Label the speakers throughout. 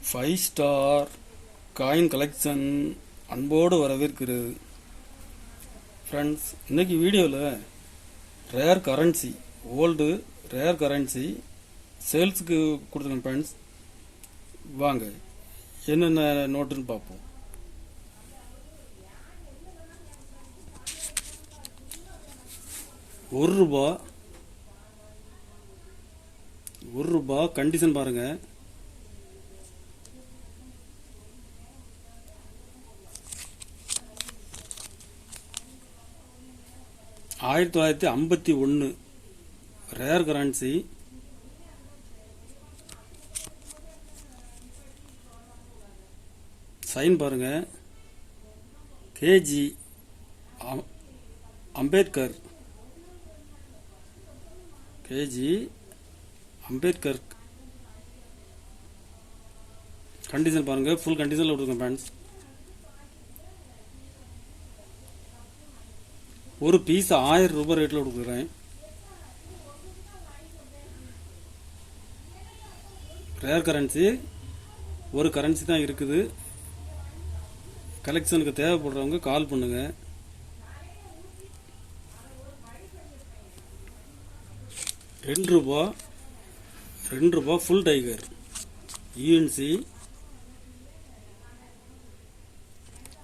Speaker 1: Five star coin collection அன்போடு வரவேற்கிறது. Friends, இன்னைக்கு வீடியோவில் rare currency, old rare currency சேல்ஸுக்கு கொடுத்துருக்கேன். ஃப்ரெண்ட்ஸ், வாங்க என்னென்ன நோட்டுன்னு பார்ப்போம். ஒரு ரூபா கண்டிஷன் பாருங்க. $1951 ரேர் கரன்சி. சைன் பாருங்க. KG Ambedkar, KG Ambedkar. Condition பாருங்க, ஃபுல் கண்டிஷன்ல கொடுத்துருக்கேன் ஃப்ரெண்ட்ஸ். ஒரு பீஸ் ₹1000 ரேட்ல கொடுக்குறேன். ரேர் கரன்சி, ஒரு கரன்சி தான் இருக்குது. கலெக்ஷனுக்கு தேவைப்படுறவங்க கால் பண்ணுங்க. ₹2 full tiger UNC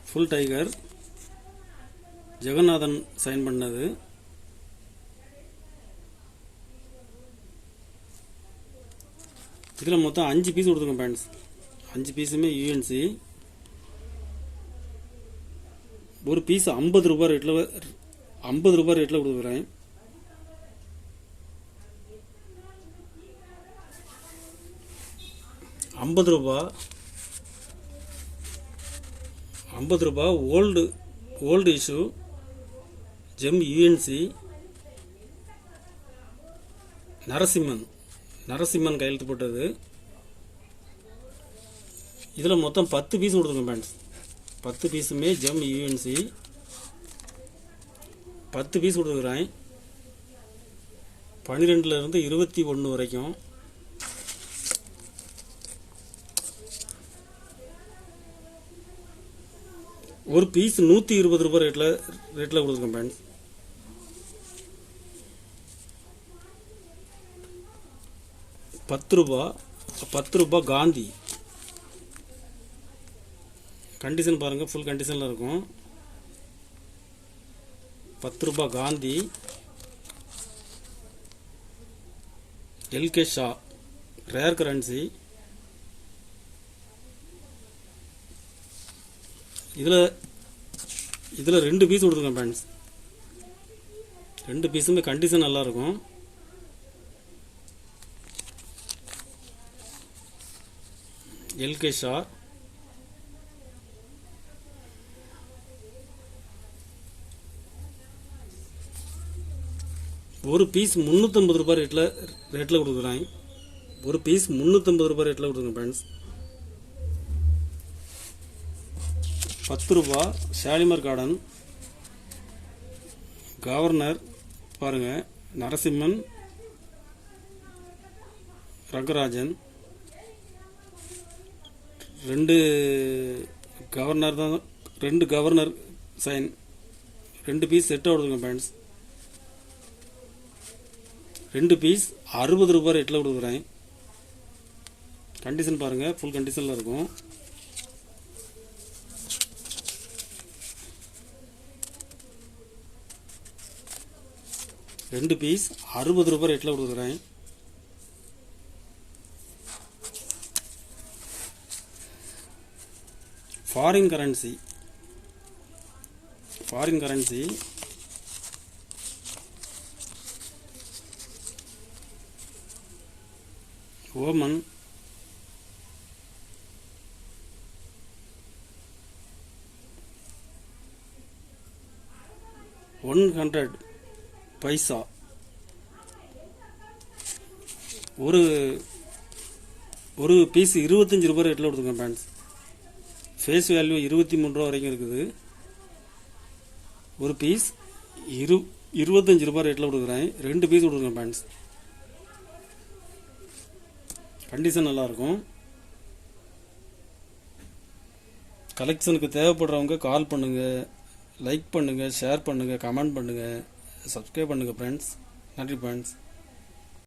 Speaker 1: full tiger. Jagannathan sign பண்ணது. இதில் மொத்தம் 5 பீஸ் கொடுத்துருக்கேன் ஃப்ரெண்ட்ஸ். 5 பீஸுமே யூஎன்சி. ஒரு பீஸ் ₹50 ரேட்டில் கொடுக்குறேன். ₹50 old issue gem UNC. Narasimhan கையெழுத்து போட்டது. இதில் மொத்தம் 10 பீஸ் கொடுத்துருங்க ஃப்ரெண்ட்ஸ். 10 பீஸுமே ஜெம் யூஎன்சி. 10 பீஸ் கொடுத்துருக்குறேன். 12 to 21 வரைக்கும். ஒரு பீஸ் ₹120 ரேட்ல கொடுத்துருக்கேன் ஃப்ரெண்ட்ஸ். ₹10 காந்தி. கண்டிஷன் பாருங்க, ஃபுல் கண்டிஷன்ல இருக்கும். ₹10 Gandhi. L K Shah rare currency. இதில் 2 பீஸ் கொடுத்துருக்கேன் ஃப்ரெண்ட்ஸ். 2 பீஸுமே கண்டிஷன் நல்லா இருக்கும். எல்கே ஷா. ஒரு பீஸ் ₹350 ரேட்ல கொடுக்குறேன். ஒரு பீஸ் ₹350 ரேட்ல கொடுக்குறேன் ஃப்ரெண்ட்ஸ். ₹10 ஷாலிமர் கார்டன். கவர்னர் பாருங்க, Narasimhan, Rangarajan. 2 governor sign. 2 piece செட்டாக கொடுத்துருங்க ஃப்ரெண்ட்ஸ். 2 பீஸ் ₹60 ரேட்ல கொடுக்குறேன். கண்டிஷன் பாருங்க, ஃபுல் கண்டிஷன்ல இருக்கும். ரெண்டு பீஸ் ₹60 ரேட்ல கொடுக்குறேன். Foreign currency Oman. $100 பைசா. ஒரு பீஸ் ₹25 ரேட்ல கொடுத்துருக்கேன் ஃப்ரெண்ட்ஸ். ஃபேஸ் வேல்யூ ₹23 வரைக்கும் இருக்குது. ஒரு பீஸ் ₹25 ரேட்ல கொடுக்குறேன். 2 பீஸ் கொடுக்குறேன் ஃப்ரெண்ட்ஸ். கண்டிஷன் நல்லா இருக்கும். கலெக்ஷனுக்கு தேவைப்படுறவங்க கால் பண்ணுங்கள், லைக் பண்ணுங்கள், ஷேர் பண்ணுங்கள், கமெண்ட் பண்ணுங்கள், சப்ஸ்கிரைப் பண்ணுங்கள் ஃப்ரெண்ட்ஸ். நன்றி ஃப்ரெண்ட்ஸ்.